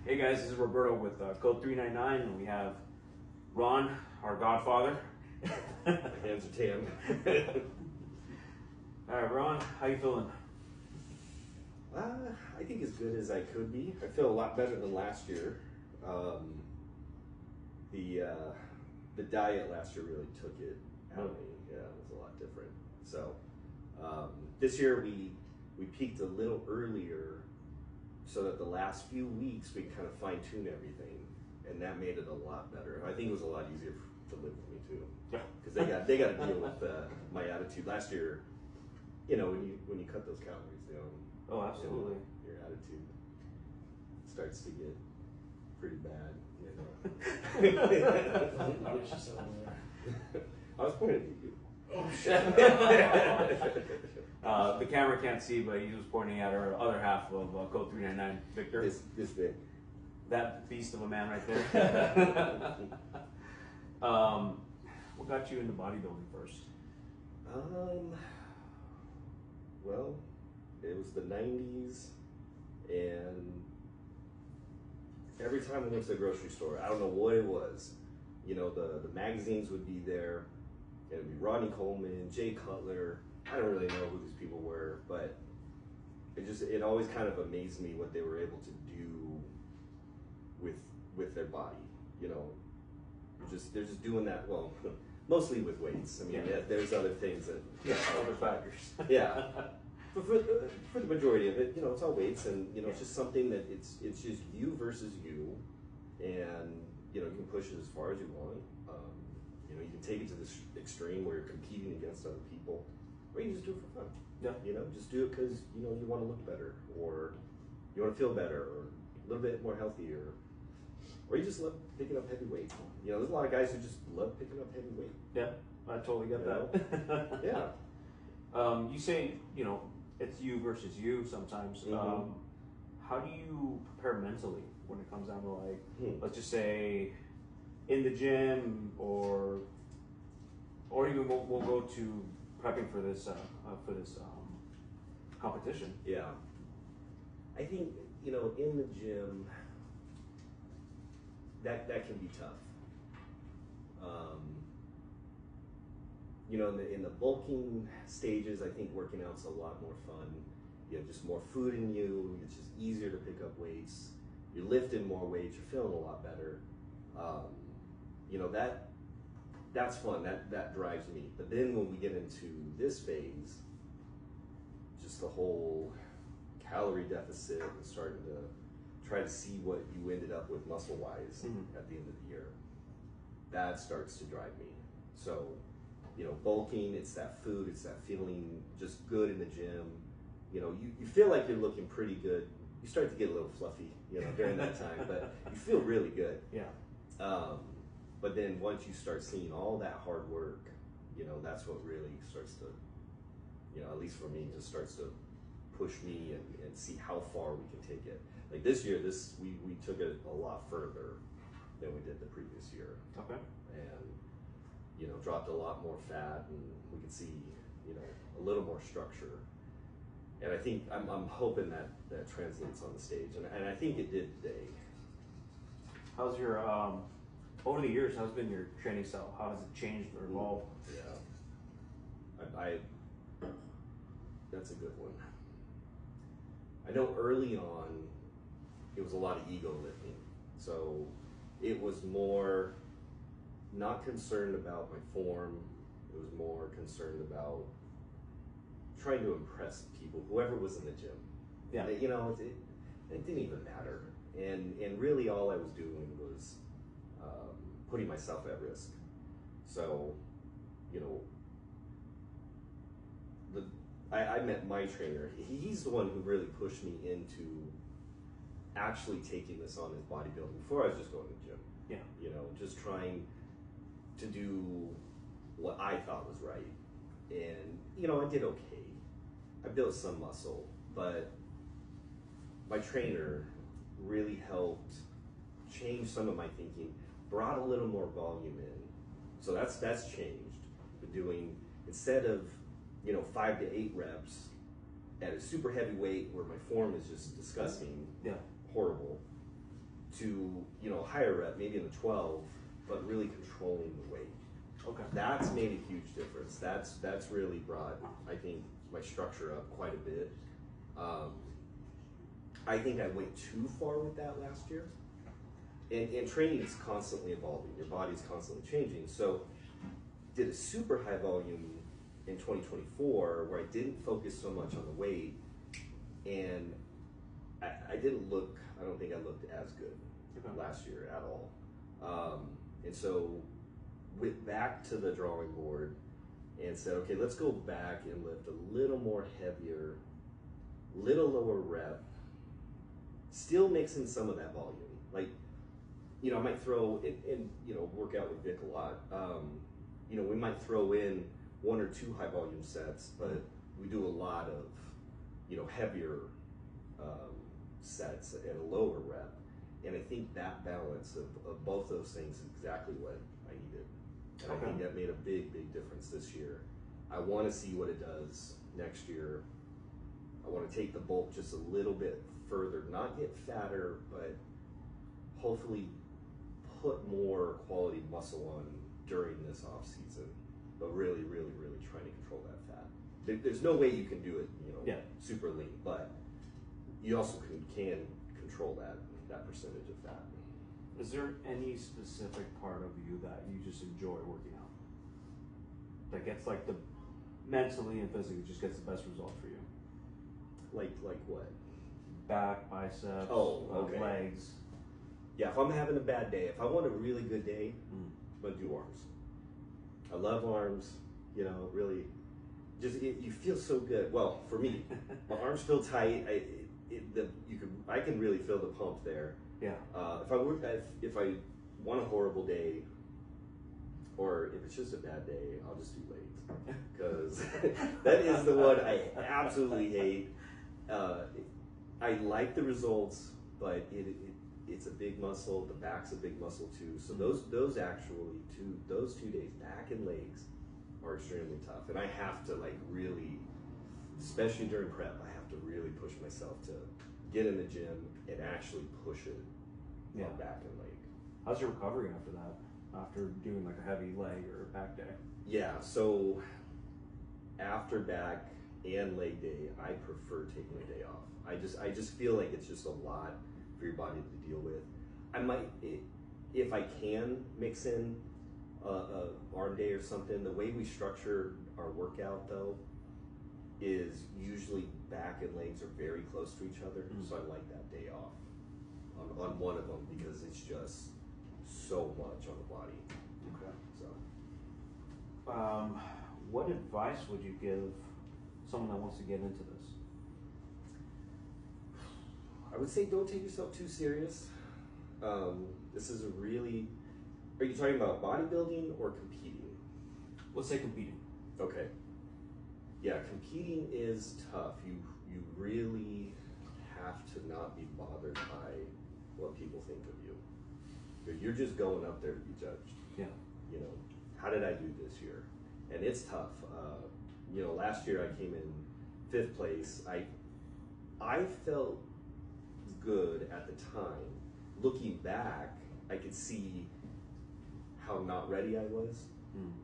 Hey guys, this is Roberto with Code 399, and we have Ron, our godfather. My hands are tan. All right, Ron, how you feeling? I think as good as I could be. I feel a lot better than last year. The diet last year really took it out of me. Yeah, it was a lot different. So this year we peaked a little earlier, so that the last few weeks we kind of fine tune everything, and that made it a lot better. I think it was a lot easier to live with me too. Yeah. Because they got to deal with my attitude. Last year, you know, when you cut those calories down. Oh, absolutely. Your attitude starts to get pretty bad. You know. I was pointing at you. Oh shit! The camera can't see, but he was pointing at our other half of Code 399, Victor. This big. That beast of a man right there. What got you into bodybuilding first? Well, it was the 90s, and every time I went to the grocery store, I don't know what it was. You know, the magazines would be there. It would be Rodney Coleman, Jay Cutler. I don't really know who these people were, but it always kind of amazed me what they were able to do with their body. You know, they're just doing that. Well, mostly with weights. I mean, yeah, there's other things that other factors. Yeah. But for the majority of it, you know, it's all weights, and you know, it's just something that it's just you versus you, and you know, you can push it as far as you want. You know, you can take it to this extreme where you're competing against other people, or you can just do it for fun. Yeah. You know, just do it because you know you want to look better, or you want to feel better, or a little bit more healthier, or you just love picking up heavy weight. You know, there's a lot of guys who just love picking up heavy weight. Yeah, I totally get that. Yeah. You say, you know, it's you versus you sometimes. Mm-hmm. How do you prepare mentally when it comes down to, like, let's just say, in the gym, or even we'll go to prepping for this competition? Yeah. I think, you know, in the gym, that can be tough. You know, in the bulking stages, I think working out's a lot more fun. You have just more food in you. It's just easier to pick up weights. You're lifting more weights. You're feeling a lot better. You know, that's fun. That drives me. But then when we get into this phase, just the whole calorie deficit and starting to try to see what you ended up with muscle-wise at the end of the year, that starts to drive me. So, you know, bulking, it's that food, it's that feeling just good in the gym. You know, you feel like you're looking pretty good. You start to get a little fluffy, you know, during that time, but you feel really good. Yeah. But then once you start seeing all that hard work, you know, that's what really starts to, you know, at least for me, just starts to push me and see how far we can take it. Like this year, we took it a lot further than we did the previous year. Okay. And, you know, dropped a lot more fat, and we could see, you know, a little more structure. And I think, I'm hoping that translates on the stage, and I think it did today. How's your, over the years, how's been your training style? How has it changed or evolved? Yeah. That's a good one. I know early on, it was a lot of ego lifting. So it was more not concerned about my form. It was more concerned about trying to impress people, whoever was in the gym. Yeah. You know, it didn't even matter. And really all I was doing was putting myself at risk. So, you know, I met my trainer. He's the one who really pushed me into actually taking this on as bodybuilding. Before I was just going to the gym. Yeah. You know, just trying to do what I thought was right. And, you know, I did okay. I built some muscle, but my trainer really helped change some of my thinking, brought a little more volume in. So that's changed. We're doing, instead of, you know, 5 to 8 reps at a super heavy weight where my form is just disgusting, yeah, horrible, to, you know, higher rep, maybe in the 12, but really controlling the weight. Okay. That's made a huge difference. That's really brought, I think, my structure up quite a bit. I think I went too far with that last year. And training is constantly evolving. Your body's constantly changing. So did a super high volume in 2024 where I didn't focus so much on the weight, and I don't think I looked as good last year at all. And so went back to the drawing board and said, okay, let's go back and lift a little more heavier, little lower rep, still mixing some of that volume. Like, you know, I might throw in, you know, work out with Vic a lot. You know, we might throw in 1 or 2 high volume sets, but we do a lot of, you know, heavier sets at a lower rep. And I think that balance of both those things is exactly what I needed. And I think that made a big, big difference this year. I want to see what it does next year. I want to take the bulk just a little bit further, not get fatter, but hopefully put more quality muscle on during this off season, but really, really, really trying to control that fat. There's no way you can do it, you know, super lean, but you also can control that percentage of fat. Is there any specific part of you that you just enjoy working out? That gets like the mentally and physically just gets the best result for you? Like what? Back, biceps, legs. Yeah, if I'm having a bad day, if I want a really good day, I'm gonna do arms. I love arms, you know, really, you feel so good. Well, for me, my arms feel tight. I can really feel the pump there. Yeah. If I want a horrible day, or if it's just a bad day, I'll just do legs, because that is the one I absolutely hate. I like the results, but it's a big muscle. The back's a big muscle too. So those 2 days, back and legs, are extremely tough. And I have to like really, especially during prep, I have to really push myself to get in the gym and actually push it on back and leg. How's your recovery after that? After doing like a heavy leg or back day? Yeah, so after back and leg day, I prefer taking a day off. I just feel like it's just a lot for your body to deal with. I might, if I can, mix in a arm day or something. The way we structure our workout though is usually back and legs are very close to each other, so I like that day off on one of them because it's just so much on the body. Okay. So, what advice would you give someone that wants to get into this? I would say don't take yourself too serious. This is a really, are you talking about bodybuilding or competing? Let's say competing. Okay. Yeah, competing is tough. You really have to not be bothered by what people think of you. You're just going up there to be judged. Yeah. You know, how did I do this year? And it's tough. You know, last year I came in 5th place. I felt good at the time. Looking back, I could see how not ready I was.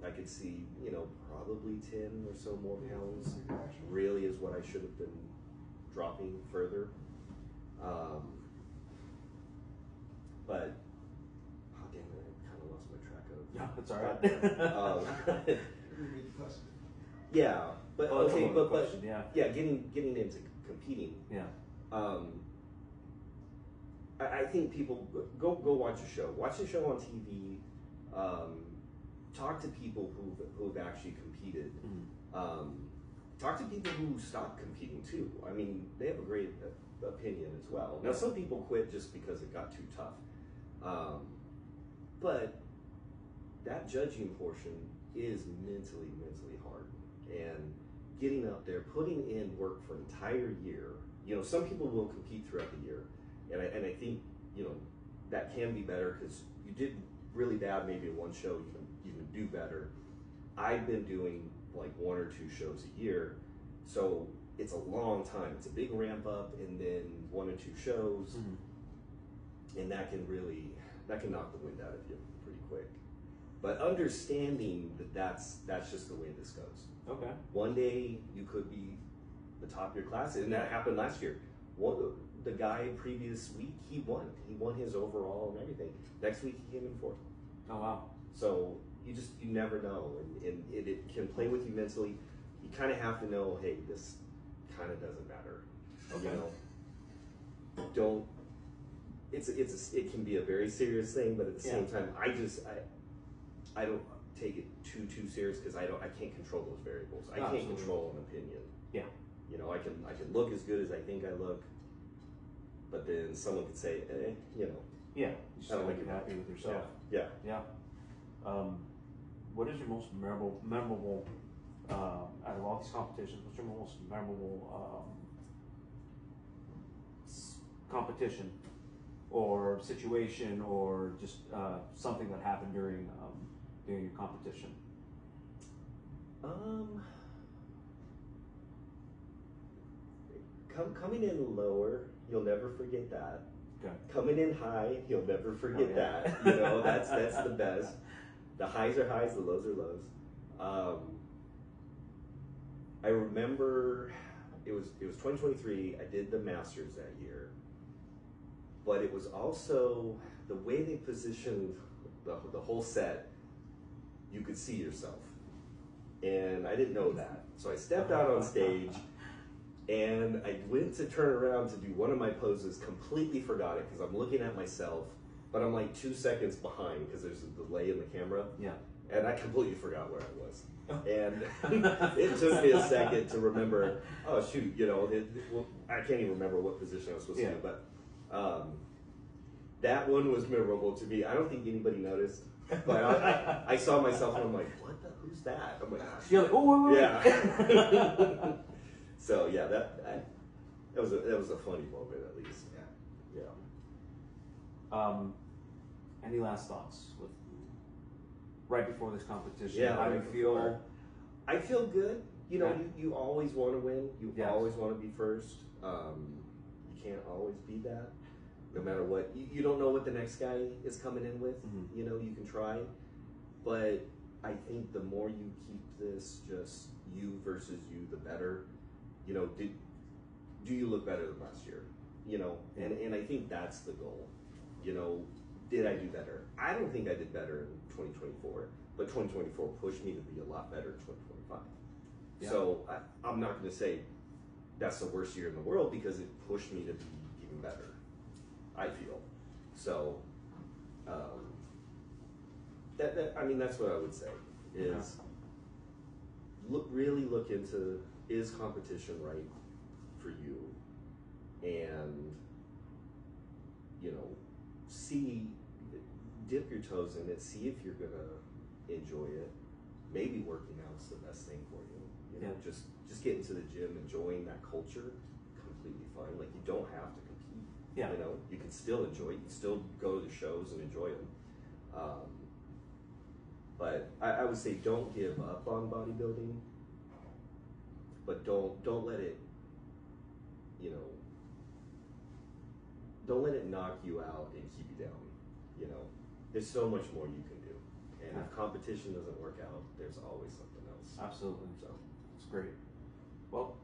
I could see, you know, probably 10 or so more pounds really is what I should have been dropping further. But, oh damn it, I kind of lost my track of. Yeah, that's all right. Yeah, but okay, but yeah, getting into competing. Yeah. I think people go watch a show. Watch a show on TV. Talk to people who've actually competed. Talk to people who stopped competing too. I mean, they have a great opinion as well. Now, some people quit just because it got too tough. But that judging portion is mentally hard. And getting up there, putting in work for an entire year. You know, some people will compete throughout the year. And I think, you know, that can be better because you did really bad maybe in one show, you can do better. I've been doing like 1 or 2 shows a year, so it's a long time. It's a big ramp up and then 1 or 2 shows. and that can knock the wind out of you pretty quick. But understanding that that's just the way this goes. Okay. One day you could be the top of your class, and that happened last year. The guy previous week, he won his overall and everything. Next week he came in fourth. Oh wow. So you never know, and it can play with you mentally. You kind of have to know, hey, this kind of doesn't matter. Okay. You know, it can be a very serious thing, but at the same time, I don't take it too serious because I can't control those variables. I can't control an opinion. Yeah. You know, I can look as good as I think I look, but then someone could say, you know. Yeah. You just gotta be happy with yourself. Yeah. Yeah. What is your most memorable out of all these competitions? What's your most memorable competition or situation or just something that happened during your competition? Coming in lower, you'll never forget that. Okay. Coming in high, you'll never forget that. You know, that's the best. The highs are highs, the lows are lows. I remember it was 2023. I did the Masters that year, but it was also the way they positioned the whole set. You could see yourself, and I didn't know that. So I stepped out on stage, and I went to turn around to do one of my poses. Completely forgot it because I'm looking at myself, but I'm like 2 seconds behind because there's a delay in the camera. Yeah. And I completely forgot where I was. And it took me a second to remember, oh shoot, you know, I can't even remember what position I was supposed to do, but that one was memorable to me. I don't think anybody noticed, but I saw myself and I'm like, who's that? I'm like, you're like, oh, wait. Yeah. So yeah, that was a funny moment at least. Yeah. Any last thoughts with right before this competition? Yeah, How do you feel? I feel good. You know, you always want to win. You always want to be first. You can't always be that, no matter what. You don't know what the next guy is coming in with. Mm-hmm. You know, you can try, but I think the more you keep this just you versus you, the better. You know, do you look better than last year? You know, and I think that's the goal. You know, did I do better? I don't think I did better in 2024, but 2024 pushed me to be a lot better in 2025. Yeah. So I'm not going to say that's the worst year in the world because it pushed me to be even better, I feel. So I mean, that's what I would say is really look into, is competition right for you? And, you know, dip your toes in it, see if you're gonna enjoy it. Maybe working out's the best thing for you. You know, just get into the gym, enjoying that culture, completely fine. Like, you don't have to compete. Yeah. You know, you can still enjoy it. You can still go to the shows and enjoy them. But I would say don't give up on bodybuilding, but don't let it, you know, don't let it knock you out and keep you down. You know, there's so much more you can do. And if competition doesn't work out, there's always something else. Absolutely. So it's great. Well,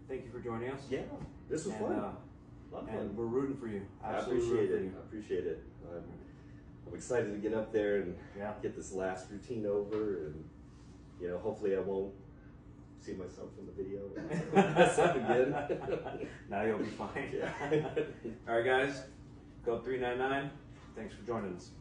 thank you for joining us. Yeah, this was fun. And we're rooting for you. Absolutely. I appreciate it. I'm excited to get up there and get this last routine over, and you know, hopefully I won't see myself in the video and mess up again. Now you'll be fine. Yeah. All right, guys, Code 399. Thanks for joining us.